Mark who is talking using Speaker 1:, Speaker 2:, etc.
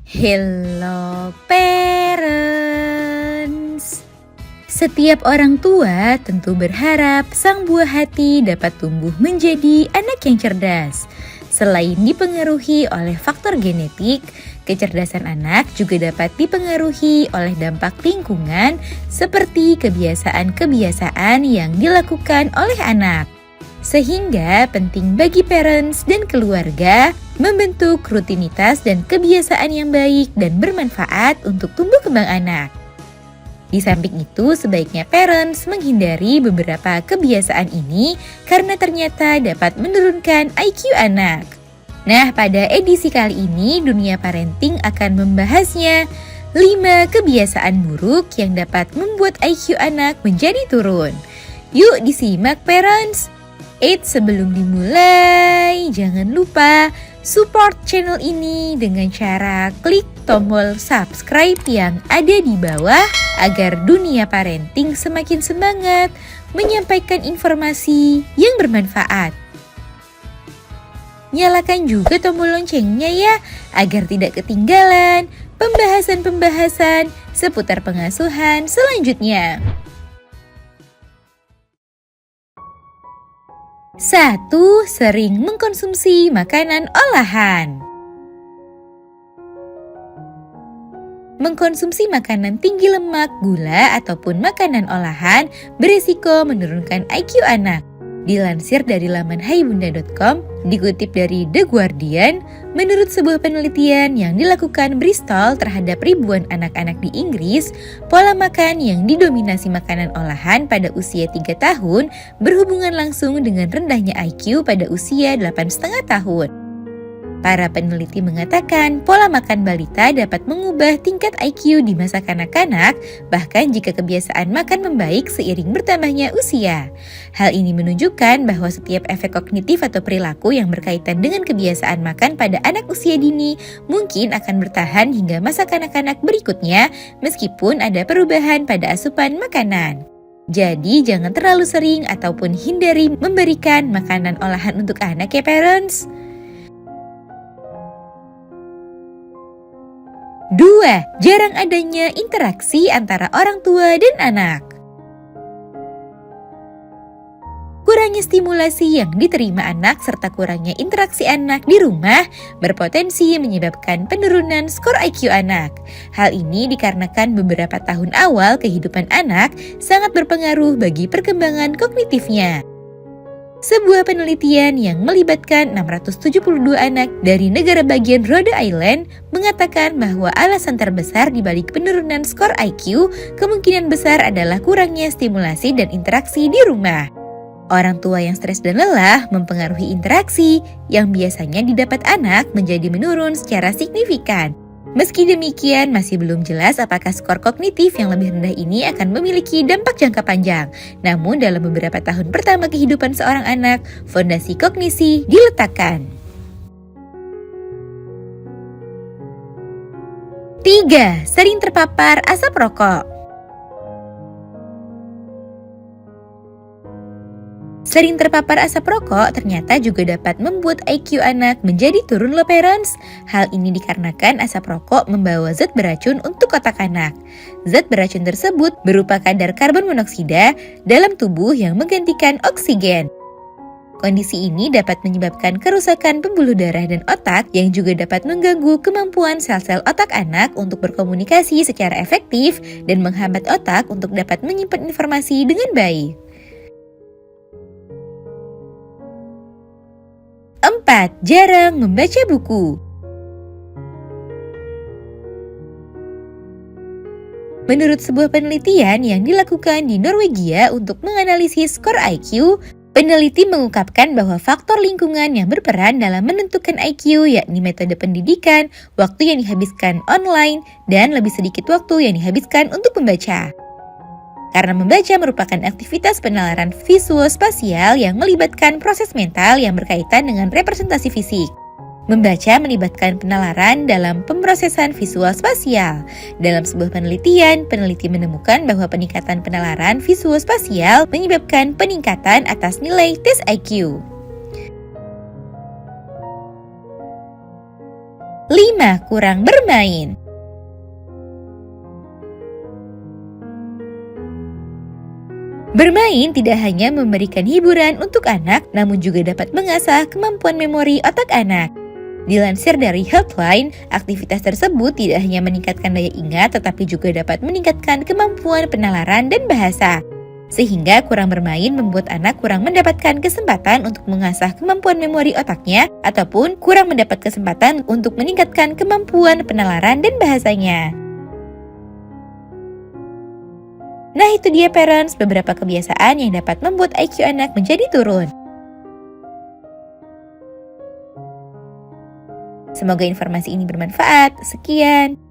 Speaker 1: Hello parents. Setiap orang tua tentu berharap sang buah hati dapat tumbuh menjadi anak yang cerdas. Selain dipengaruhi oleh faktor genetik, kecerdasan anak juga dapat dipengaruhi oleh dampak lingkungan seperti kebiasaan-kebiasaan yang dilakukan oleh anak. Sehingga penting bagi parents dan keluarga membentuk rutinitas dan kebiasaan yang baik dan bermanfaat untuk tumbuh kembang anak. Di samping itu, sebaiknya parents menghindari beberapa kebiasaan ini karena ternyata dapat menurunkan IQ anak. Nah, pada edisi kali ini, Dunia Parenting akan membahasnya 5 kebiasaan buruk yang dapat membuat IQ anak menjadi turun. Yuk disimak parents! Sebelum dimulai, jangan lupa support channel ini dengan cara klik tombol subscribe yang ada di bawah agar Dunia Parenting semakin semangat menyampaikan informasi yang bermanfaat. Nyalakan juga tombol loncengnya ya, agar tidak ketinggalan pembahasan-pembahasan seputar pengasuhan selanjutnya. 1. Sering mengkonsumsi makanan olahan. Mengkonsumsi makanan tinggi lemak, gula, ataupun makanan olahan berisiko menurunkan IQ anak. Dilansir dari laman haibunda.com, dikutip dari The Guardian, menurut sebuah penelitian yang dilakukan Bristol terhadap ribuan anak-anak di Inggris, pola makan yang didominasi makanan olahan pada usia 3 tahun berhubungan langsung dengan rendahnya IQ pada usia 8,5 tahun. Para peneliti mengatakan pola makan balita dapat mengubah tingkat IQ di masa kanak-kanak, bahkan jika kebiasaan makan membaik seiring bertambahnya usia. Hal ini menunjukkan bahwa setiap efek kognitif atau perilaku yang berkaitan dengan kebiasaan makan pada anak usia dini mungkin akan bertahan hingga masa kanak-kanak berikutnya, meskipun ada perubahan pada asupan makanan. Jadi jangan terlalu sering ataupun hindari memberikan makanan olahan untuk anak ya parents. 2. Jarang adanya interaksi antara orang tua dan anak. Kurangnya stimulasi yang diterima anak serta kurangnya interaksi anak di rumah berpotensi menyebabkan penurunan skor IQ anak. Hal ini dikarenakan beberapa tahun awal kehidupan anak sangat berpengaruh bagi perkembangan kognitifnya. Sebuah penelitian yang melibatkan 672 anak dari negara bagian Rhode Island mengatakan bahwa alasan terbesar di balik penurunan skor IQ kemungkinan besar adalah kurangnya stimulasi dan interaksi di rumah. Orang tua yang stres dan lelah mempengaruhi interaksi yang biasanya didapat anak menjadi menurun secara signifikan. Meski demikian, masih belum jelas apakah skor kognitif yang lebih rendah ini akan memiliki dampak jangka panjang. Namun, dalam beberapa tahun pertama kehidupan seorang anak, fondasi kognisi diletakkan. 3. Sering terpapar asap rokok. Sering terpapar asap rokok ternyata juga dapat membuat IQ anak menjadi turun loh parents. Hal ini dikarenakan asap rokok membawa zat beracun untuk otak anak. Zat beracun tersebut berupa kadar karbon monoksida dalam tubuh yang menggantikan oksigen. Kondisi ini dapat menyebabkan kerusakan pembuluh darah dan otak yang juga dapat mengganggu kemampuan sel-sel otak anak untuk berkomunikasi secara efektif dan menghambat otak untuk dapat menyimpan informasi dengan baik. 4. Jarang membaca buku. Menurut sebuah penelitian yang dilakukan di Norwegia untuk menganalisis skor IQ, peneliti mengungkapkan bahwa faktor lingkungan yang berperan dalam menentukan IQ yakni metode pendidikan, waktu yang dihabiskan online, dan lebih sedikit waktu yang dihabiskan untuk membaca. Karena membaca merupakan aktivitas penalaran visuospasial yang melibatkan proses mental yang berkaitan dengan representasi fisik. Membaca melibatkan penalaran dalam pemrosesan visual spasial. Dalam sebuah penelitian, peneliti menemukan bahwa peningkatan penalaran visual spasial menyebabkan peningkatan atas nilai tes IQ. 5. 5. Kurang bermain. Bermain tidak hanya memberikan hiburan untuk anak, namun juga dapat mengasah kemampuan memori otak anak. Dilansir dari Healthline, aktivitas tersebut tidak hanya meningkatkan daya ingat, tetapi juga dapat meningkatkan kemampuan penalaran dan bahasa. Sehingga kurang bermain membuat anak kurang mendapatkan kesempatan untuk mengasah kemampuan memori otaknya, ataupun kurang mendapat kesempatan untuk meningkatkan kemampuan penalaran dan bahasanya. Nah itu dia parents, beberapa kebiasaan yang dapat membuat IQ anak menjadi turun. Semoga informasi ini bermanfaat. Sekian.